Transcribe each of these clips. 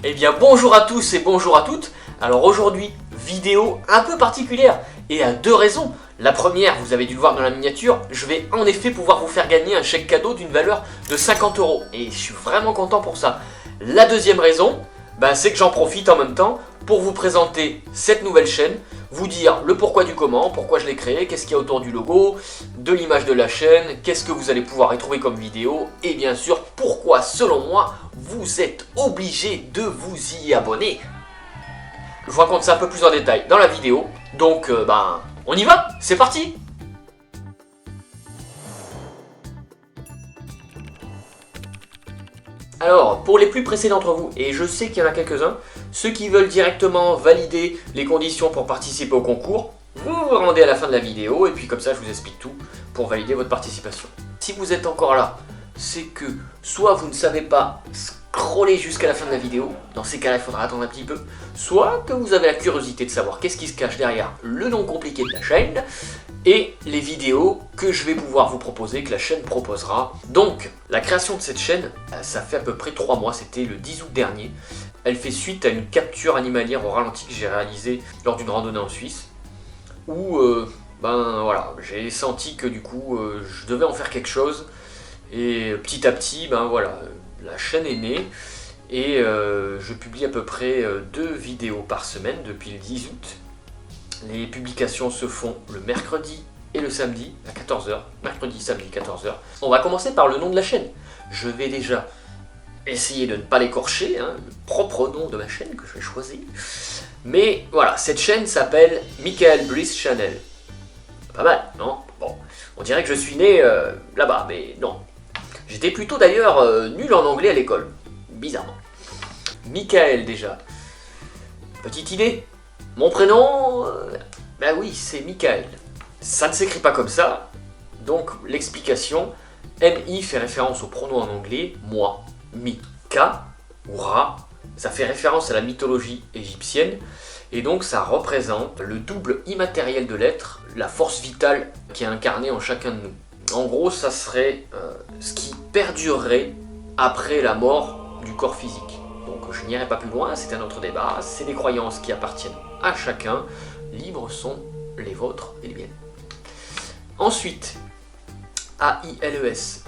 Eh bien bonjour à tous et bonjour à toutes. Alors aujourd'hui, vidéo un peu particulière et à deux raisons. La première, vous avez dû le voir dans la miniature, je vais en effet pouvoir vous faire gagner un chèque cadeau d'une valeur de 50 € et je suis vraiment content pour ça. La deuxième raison, c'est que j'en profite en même temps pour vous présenter cette nouvelle chaîne, vous dire le pourquoi du comment, pourquoi je l'ai créée, qu'est-ce qu'il y a autour du logo, de l'image de la chaîne, qu'est-ce que vous allez pouvoir y trouver comme vidéo et bien sûr pourquoi selon moi vous êtes obligé de vous y abonner. Je vous raconte ça un peu plus en détail dans la vidéo, donc on y va, c'est parti! Alors, pour les plus pressés d'entre vous, et je sais qu'il y en a quelques-uns, ceux qui veulent directement valider les conditions pour participer au concours, vous vous rendez à la fin de la vidéo, et puis comme ça je vous explique tout pour valider votre participation. Si vous êtes encore là, c'est que soit vous ne savez pas scroller jusqu'à la fin de la vidéo, dans ces cas-là il faudra attendre un petit peu, soit que vous avez la curiosité de savoir qu'est-ce qui se cache derrière le nom compliqué de la chaîne, et les vidéos que je vais pouvoir vous proposer, que la chaîne proposera. Donc, la création de cette chaîne, ça fait à peu près 3 mois, c'était le 10 août dernier. Elle fait suite à une capture animalière au ralenti que j'ai réalisée lors d'une randonnée en Suisse, où voilà, j'ai senti que du coup, je devais en faire quelque chose, et petit à petit, voilà, la chaîne est née, et je publie à peu près 2 vidéos par semaine depuis le 10 août. Les publications se font le mercredi et le samedi à 14 h. Mercredi, samedi, 14 h. On va commencer par le nom de la chaîne. Je vais déjà essayer de ne pas l'écorcher, le propre nom de ma chaîne que je vais choisir. Mais voilà, cette chaîne s'appelle Michael Brice Channel. Pas mal, non? Bon, on dirait que je suis né là-bas, mais non. J'étais plutôt d'ailleurs nul en anglais à l'école, bizarrement. Michael déjà. Petite idée? Mon prénom, oui, c'est Michael. Ça ne s'écrit pas comme ça, donc l'explication, MI fait référence au pronom en anglais, moi, Mika ou Ra, ça fait référence à la mythologie égyptienne, et donc ça représente le double immatériel de l'être, la force vitale qui est incarnée en chacun de nous. En gros, ça serait ce qui perdurerait après la mort du corps physique. Donc je n'irai pas plus loin, c'est un autre débat, c'est des croyances qui appartiennent à chacun, libres sont les vôtres et les miennes. Ensuite, A-I-L-E-S,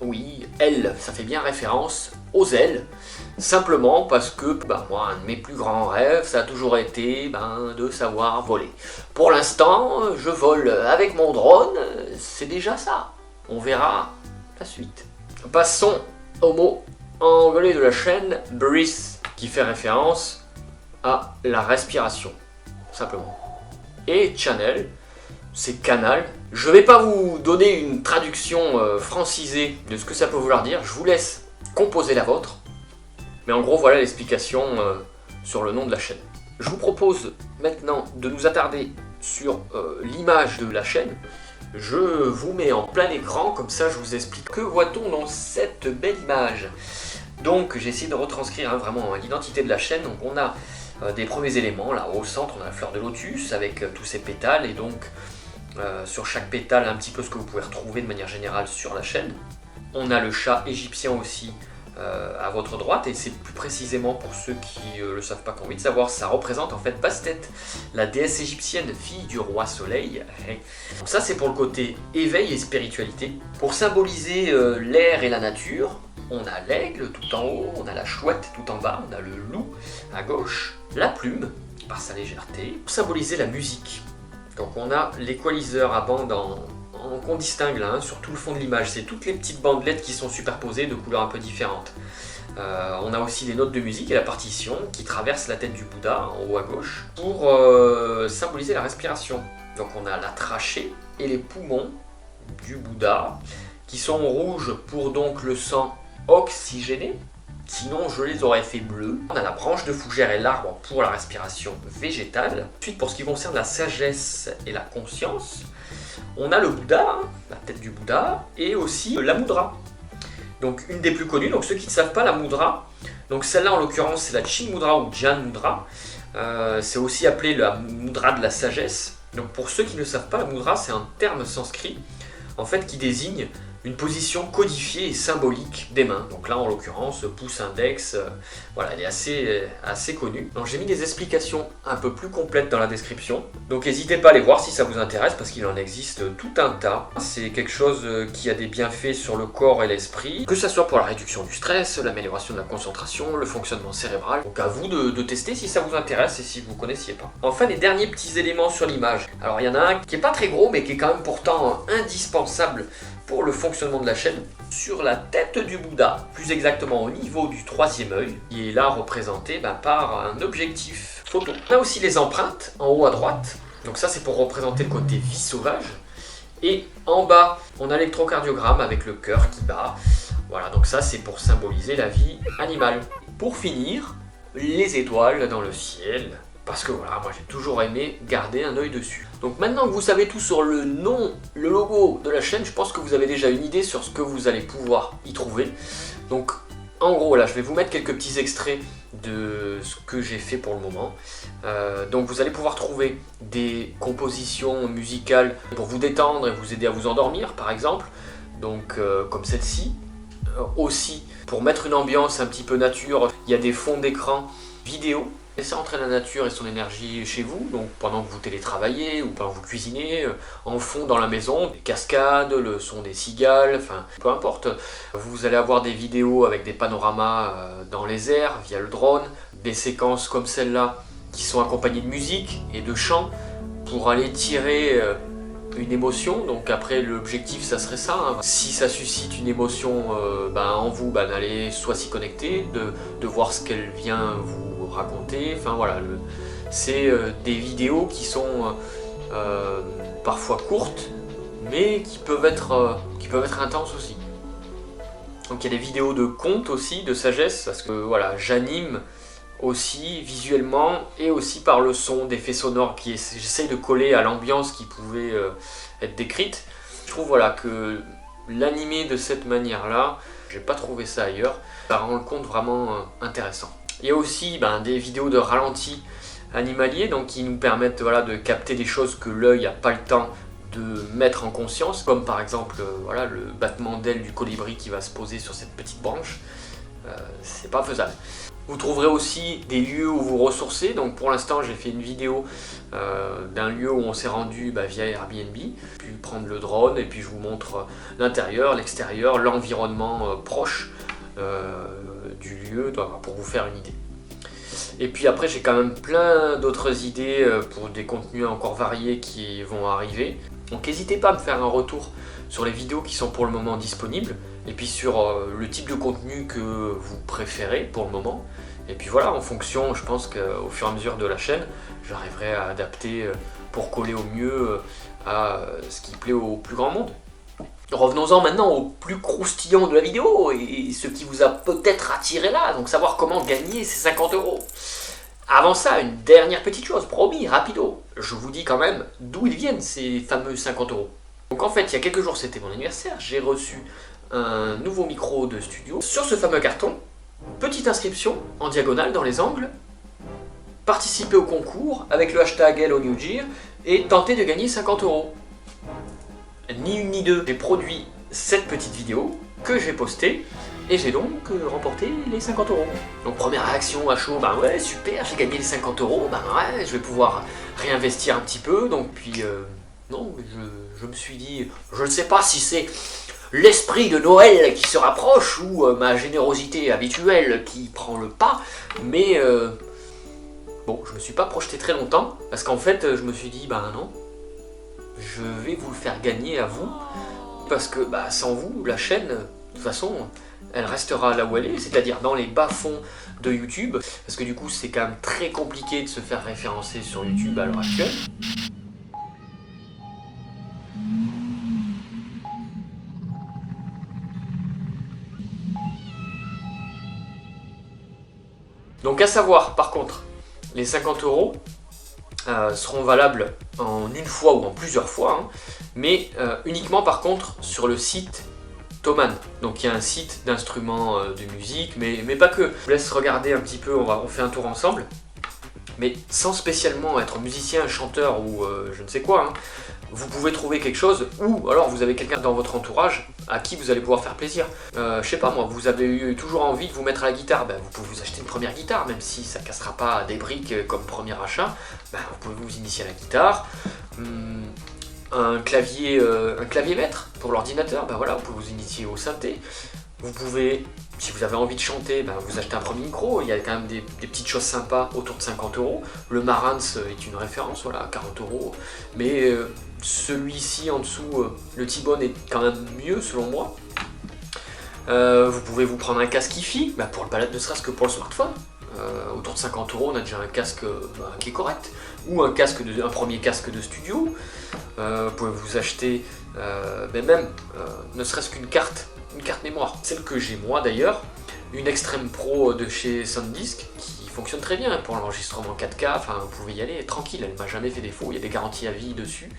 oui, L, ça fait bien référence aux ailes, simplement parce que moi, un de mes plus grands rêves, ça a toujours été de savoir voler. Pour l'instant, je vole avec mon drone, c'est déjà ça, on verra la suite. Passons au mot anglais de la chaîne, breath, qui fait référence à la respiration, simplement. Et channel, c'est canal. Je ne vais pas vous donner une traduction francisée de ce que ça peut vouloir dire, je vous laisse composer la vôtre. Mais en gros, voilà l'explication sur le nom de la chaîne. Je vous propose maintenant de nous attarder sur l'image de la chaîne. Je vous mets en plein écran, comme ça je vous explique. Que voit-on dans cette belle image? Donc j'ai essayé de retranscrire vraiment l'identité de la chaîne. Donc on a des premiers éléments, là au centre on a la fleur de lotus avec tous ses pétales, et donc sur chaque pétale un petit peu ce que vous pouvez retrouver de manière générale sur la chaîne. On a le chat égyptien aussi à votre droite, et c'est plus précisément pour ceux qui le savent pas, qui ont envie de savoir, ça représente en fait Bastet, la déesse égyptienne, fille du roi soleil. Donc ça c'est pour le côté éveil et spiritualité. Pour symboliser l'air et la nature, on a l'aigle tout en haut, on a la chouette tout en bas, on a le loup à gauche, la plume par sa légèreté. Pour symboliser la musique, donc on a l'équaliseur à bande qu'on distingue là, sur tout le fond de l'image, c'est toutes les petites bandelettes qui sont superposées de couleurs un peu différentes. On a aussi les notes de musique et la partition qui traverse la tête du Bouddha en haut à gauche pour symboliser la respiration. Donc on a la trachée et les poumons du Bouddha qui sont rouges pour donc le sang oxygéné, sinon je les aurais fait bleus. On a la branche de fougère et l'arbre pour la respiration végétale. Ensuite, pour ce qui concerne la sagesse et la conscience, on a le Bouddha, la tête du Bouddha, et aussi la mudra. Donc une des plus connues, donc ceux qui ne savent pas la mudra, donc celle-là en l'occurrence c'est la Chin Mudra ou Jan Mudra, c'est aussi appelé la mudra de la sagesse. Donc pour ceux qui ne savent pas, la mudra c'est un terme sanskrit en fait qui désigne une position codifiée et symbolique des mains. Donc là en l'occurrence pouce index, voilà, elle est assez connue. Donc j'ai mis des explications un peu plus complètes dans la description. Donc n'hésitez pas à les voir si ça vous intéresse parce qu'il en existe tout un tas. C'est quelque chose qui a des bienfaits sur le corps et l'esprit, que ce soit pour la réduction du stress, l'amélioration de la concentration, le fonctionnement cérébral. Donc à vous de tester si ça vous intéresse et si vous ne connaissiez pas. Enfin les derniers petits éléments sur l'image. Alors il y en a un qui est pas très gros mais qui est quand même pourtant indispensable pour le fonctionnement de la chaîne. Sur la tête du Bouddha, plus exactement au niveau du troisième œil, qui est là représenté par un objectif photo. On a aussi les empreintes en haut à droite, donc ça c'est pour représenter le côté vie sauvage. Et en bas, on a l'électrocardiogramme avec le cœur qui bat. Voilà, donc ça c'est pour symboliser la vie animale. Pour finir, les étoiles dans le ciel, parce que voilà, moi j'ai toujours aimé garder un œil dessus. Donc maintenant que vous savez tout sur le nom, le logo de la chaîne, je pense que vous avez déjà une idée sur ce que vous allez pouvoir y trouver. Donc en gros là, je vais vous mettre quelques petits extraits de ce que j'ai fait pour le moment. Donc vous allez pouvoir trouver des compositions musicales pour vous détendre et vous aider à vous endormir par exemple. Donc comme celle-ci. Aussi pour mettre une ambiance un petit peu nature, il y a des fonds d'écran vidéo. Laissez entrer la nature et son énergie chez vous, donc pendant que vous télétravaillez ou pendant que vous cuisinez, en fond dans la maison, des cascades, le son des cigales, enfin peu importe. Vous allez avoir des vidéos avec des panoramas dans les airs via le drone, des séquences comme celle-là qui sont accompagnées de musique et de chant pour aller tirer une émotion. Donc après l'objectif ça serait ça, hein. Si ça suscite une émotion en vous, d'aller soit s'y connecter, de voir ce qu'elle vient vous raconter, enfin voilà, c'est des vidéos qui sont parfois courtes mais qui peuvent être intenses aussi. Donc il y a des vidéos de contes aussi, de sagesse, parce que voilà, j'anime aussi visuellement et aussi par le son, d'effets sonores qui j'essaye de coller à l'ambiance qui pouvait être décrite. Je trouve voilà que l'animer de cette manière là, j'ai pas trouvé ça ailleurs, ça rend le compte vraiment intéressant. Il y a aussi des vidéos de ralenti animalier, donc qui nous permettent de capter des choses que l'œil n'a pas le temps de mettre en conscience, comme par exemple le battement d'aile du colibri qui va se poser sur cette petite branche. C'est pas faisable. Vous trouverez aussi des lieux où vous ressourcer. Donc pour l'instant j'ai fait une vidéo d'un lieu où on s'est rendu via Airbnb, puis prendre le drone et puis je vous montre l'intérieur, l'extérieur, l'environnement proche du lieu pour vous faire une idée. Et puis après j'ai quand même plein d'autres idées pour des contenus encore variés qui vont arriver. Donc n'hésitez pas à me faire un retour sur les vidéos qui sont pour le moment disponibles et puis sur le type de contenu que vous préférez pour le moment. Et puis voilà, en fonction, je pense qu'au fur et à mesure de la chaîne, j'arriverai à adapter pour coller au mieux à ce qui plaît au plus grand monde. Revenons-en maintenant au plus croustillant de la vidéo et ce qui vous a peut-être attiré là, donc savoir comment gagner ces 50 €. Avant ça, une dernière petite chose, promis, rapido. Je vous dis quand même d'où ils viennent ces fameux 50 €. Donc en fait, il y a quelques jours, c'était mon anniversaire, j'ai reçu un nouveau micro de studio. Sur ce fameux carton, petite inscription en diagonale dans les angles, participez au concours avec le hashtag HelloNewGear et tentez de gagner 50 €. Ni une ni deux, j'ai produit cette petite vidéo que j'ai postée et j'ai donc remporté les 50 €. Donc première réaction à chaud, ouais super, j'ai gagné les 50 €, ouais, je vais pouvoir réinvestir un petit peu. Donc puis non, je me suis dit, je ne sais pas si c'est l'esprit de Noël qui se rapproche ou ma générosité habituelle qui prend le pas, mais bon, je me suis pas projeté très longtemps parce qu'en fait je me suis dit non, je vais vous le faire gagner à vous parce que sans vous la chaîne de toute façon elle restera là où elle est, c'est-à-dire dans les bas-fonds de YouTube, parce que du coup c'est quand même très compliqué de se faire référencer sur YouTube à l'heure actuelle. Donc à savoir par contre, les 50 € seront valables en une fois ou en plusieurs fois, hein, mais uniquement par contre sur le site Thomann. Donc il y a un site d'instruments de musique, mais pas que. Je vous laisse regarder un petit peu, on fait un tour ensemble. Mais sans spécialement être musicien, chanteur ou je ne sais quoi, hein. vous pouvez trouver quelque chose, ou alors vous avez quelqu'un dans votre entourage à qui vous allez pouvoir faire plaisir. Je sais pas moi, vous avez eu toujours envie de vous mettre à la guitare, vous pouvez vous acheter une première guitare, même si ça cassera pas des briques comme premier achat, vous pouvez vous initier à la guitare. Un clavier maître pour l'ordinateur, voilà, vous pouvez vous initier au synthé. Vous pouvez, si vous avez envie de chanter, vous achetez un premier micro, il y a quand même des petites choses sympas autour de 50 €. Le Marantz est une référence, voilà, 40 €. Mais celui-ci en dessous, le T-Bone est quand même mieux selon moi. Vous pouvez vous prendre un casque hi-fi, pour le balade, ne serait-ce que pour le smartphone. Autour de 50 €, on a déjà un casque qui est correct. Ou un premier casque de studio. Vous pouvez vous acheter ne serait-ce qu'une carte mémoire, celle que j'ai moi d'ailleurs, une Extreme Pro de chez SanDisk qui fonctionne très bien pour l'enregistrement 4K, vous pouvez y aller tranquille, elle m'a jamais fait défaut, il y a des garanties à vie dessus.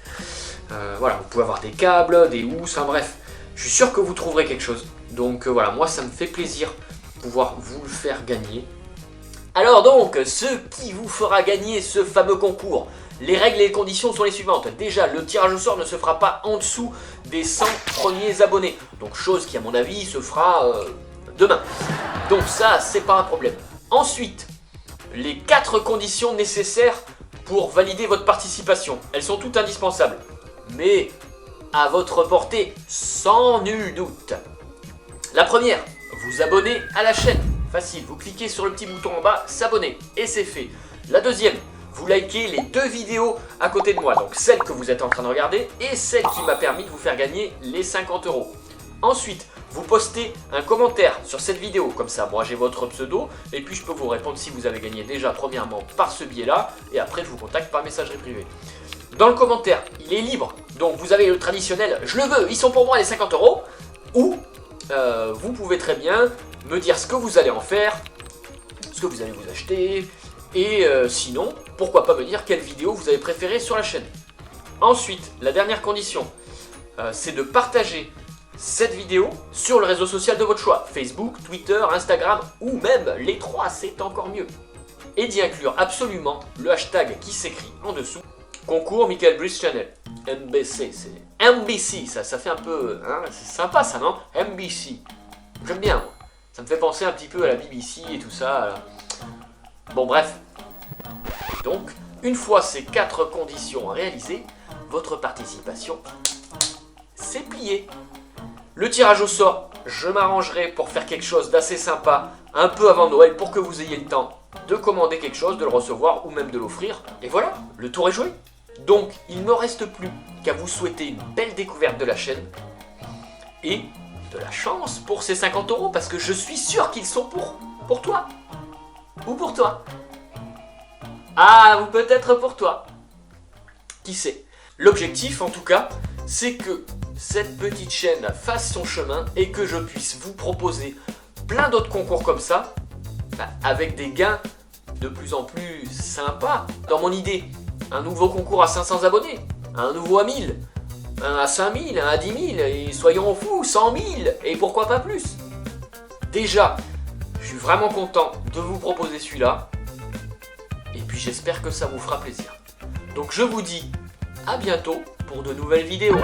Voilà, vous pouvez avoir des câbles, des housses, bref, je suis sûr que vous trouverez quelque chose. Donc voilà, moi ça me fait plaisir de pouvoir vous le faire gagner. Alors donc, ce qui vous fera gagner ce fameux concours, les règles et les conditions sont les suivantes. Déjà, le tirage au sort ne se fera pas en dessous des 100 premiers abonnés. Donc chose qui à mon avis se fera demain. Donc ça, c'est pas un problème. Ensuite, les 4 conditions nécessaires pour valider votre participation. Elles sont toutes indispensables. Mais à votre portée, sans nul doute. La première, vous abonner à la chaîne. Facile, vous cliquez sur le petit bouton en bas, s'abonner, et c'est fait. La deuxième, vous likez les 2 vidéos à côté de moi, donc celle que vous êtes en train de regarder et celle qui m'a permis de vous faire gagner les 50 €. Ensuite, vous postez un commentaire sur cette vidéo, comme ça moi j'ai votre pseudo, et puis je peux vous répondre si vous avez gagné déjà premièrement par ce biais-là, et après je vous contacte par messagerie privée. Dans le commentaire, il est libre, donc vous avez le traditionnel « je le veux, ils sont pour moi les 50 €», ou vous pouvez très bien me dire ce que vous allez en faire, ce que vous allez vous acheter, et sinon, pourquoi pas me dire quelle vidéo vous avez préférée sur la chaîne. Ensuite, la dernière condition, c'est de partager cette vidéo sur le réseau social de votre choix, Facebook, Twitter, Instagram, ou même les 3, c'est encore mieux. Et d'y inclure absolument le hashtag qui s'écrit en dessous, concours Michael Brice Channel. MBC, c'est MBC, ça fait un peu, c'est sympa ça non? MBC, j'aime bien moi. Ça me fait penser un petit peu à la BBC et tout ça. Bon bref. Donc, une fois ces 4 conditions réalisées, votre participation, c'est plié. Le tirage au sort, je m'arrangerai pour faire quelque chose d'assez sympa un peu avant Noël pour que vous ayez le temps de commander quelque chose, de le recevoir ou même de l'offrir. Et voilà, le tour est joué. Donc, il ne me reste plus qu'à vous souhaiter une belle découverte de la chaîne et de la chance pour ces 50 € parce que je suis sûr qu'ils sont pour toi ou pour toi. Ah, ou peut-être pour toi. Qui sait? L'objectif en tout cas, c'est que cette petite chaîne fasse son chemin et que je puisse vous proposer plein d'autres concours comme ça avec des gains de plus en plus sympas. Dans mon idée, un nouveau concours à 500 abonnés, un nouveau à 1000, un à 5000, un à 10 000, et soyons fous, 100 000, et pourquoi pas plus. Déjà, je suis vraiment content de vous proposer celui-là, et puis j'espère que ça vous fera plaisir. Donc je vous dis à bientôt pour de nouvelles vidéos.